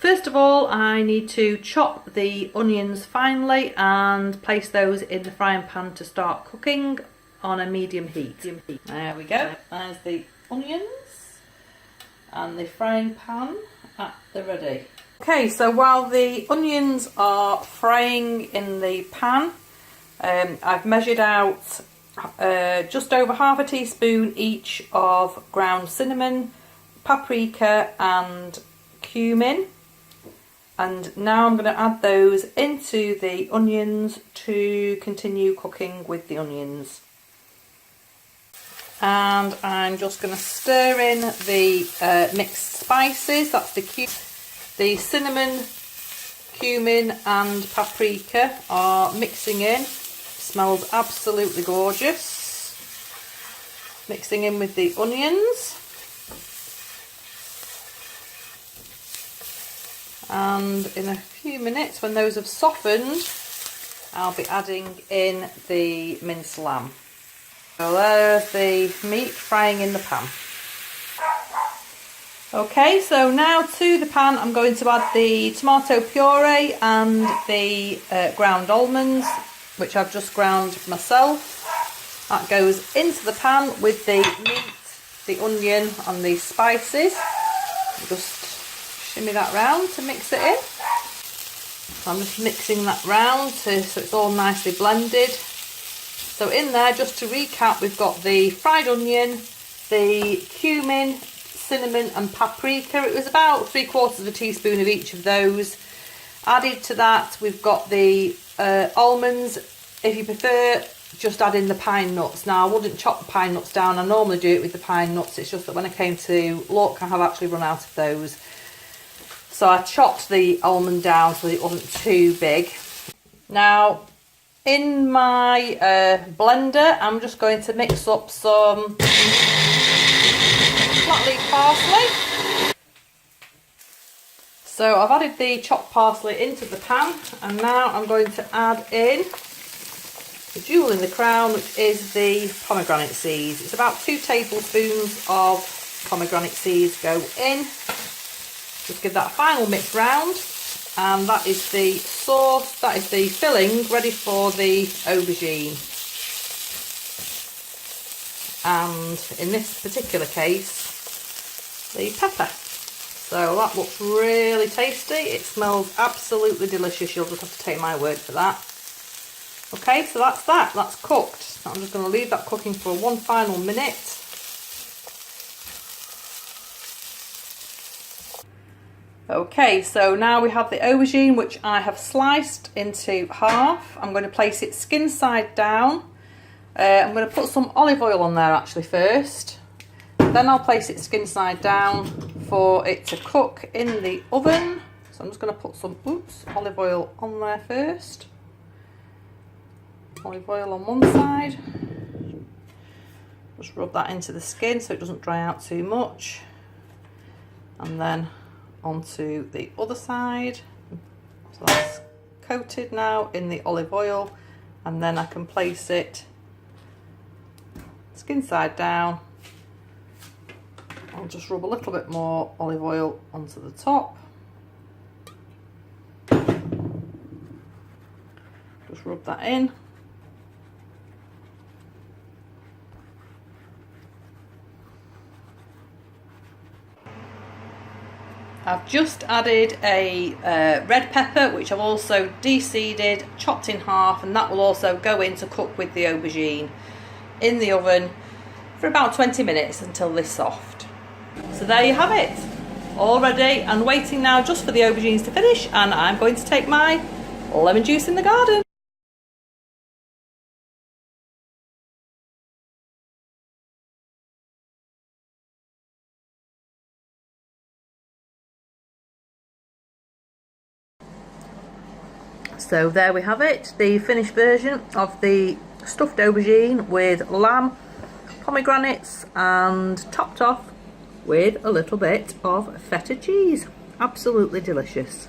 First of all, I need to chop the onions finely and place those in the frying pan to start cooking on a medium heat. There we go, there's the onions and the frying pan at the ready. Okay, so while the onions are frying in the pan, I've measured out just over half a teaspoon each of ground cinnamon, paprika and cumin, and now I'm going to add those into the onions to continue cooking with the onions. And I'm just going to stir in the mixed spices. That's the cinnamon, cumin and paprika are mixing in. Smells absolutely gorgeous. Mixing in with the onions. And in a few minutes, when those have softened, I'll be adding in the minced lamb. So there's the meat frying in the pan. Okay, so now to the pan I'm going to add the tomato puree and the ground almonds, which I've just ground myself. That goes into the pan with the meat, the onion and the spices. Just shimmy that round to mix it in. I'm just mixing that round so it's all nicely blended. So in there, just to recap, we've got the fried onion, the cumin, cinnamon and paprika. It was about 3/4 teaspoon of each of those. Added to that, we've got the almonds. If you prefer, just add in the pine nuts. Now, I wouldn't chop the pine nuts down. I normally do it with the pine nuts. It's just that when I came to look, I have actually run out of those. So I chopped the almond down so it wasn't too big. Now, in my blender, I'm just going to mix up some flat leaf parsley. So I've added the chopped parsley into the pan, and now I'm going to add in the jewel in the crown, which is the pomegranate seeds. It's about 2 tablespoons of pomegranate seeds go in. Just give that a final mix round. And that is the sauce, that is the filling ready for the aubergine. And in this particular case, the pepper. So that looks really tasty. It smells absolutely delicious. You'll just have to take my word for that. Okay, so that's cooked. I'm just going to leave that cooking for one final minute. Okay, so now we have the aubergine, which I have sliced into half. I'm going to place it skin side down. I'm going to put some olive oil on there actually first. Then I'll place it skin side down for it to cook in the oven. So I'm just going to put some olive oil on there first. Olive oil on one side. Just rub that into the skin so it doesn't dry out too much. And then onto the other side. So that's coated now in the olive oil, and then I can place it skin side down. I'll just rub a little bit more olive oil onto the top. Just rub that in. I've just added a red pepper, which I've also de-seeded, chopped in half, and that will also go in to cook with the aubergine in the oven for about 20 minutes until they're soft. So there you have it, all ready and waiting now just for the aubergines to finish, and I'm going to take my lemon juice in the garden. So there we have it, the finished version of the stuffed aubergine with lamb, pomegranates, and topped off with a little bit of feta cheese. Absolutely delicious.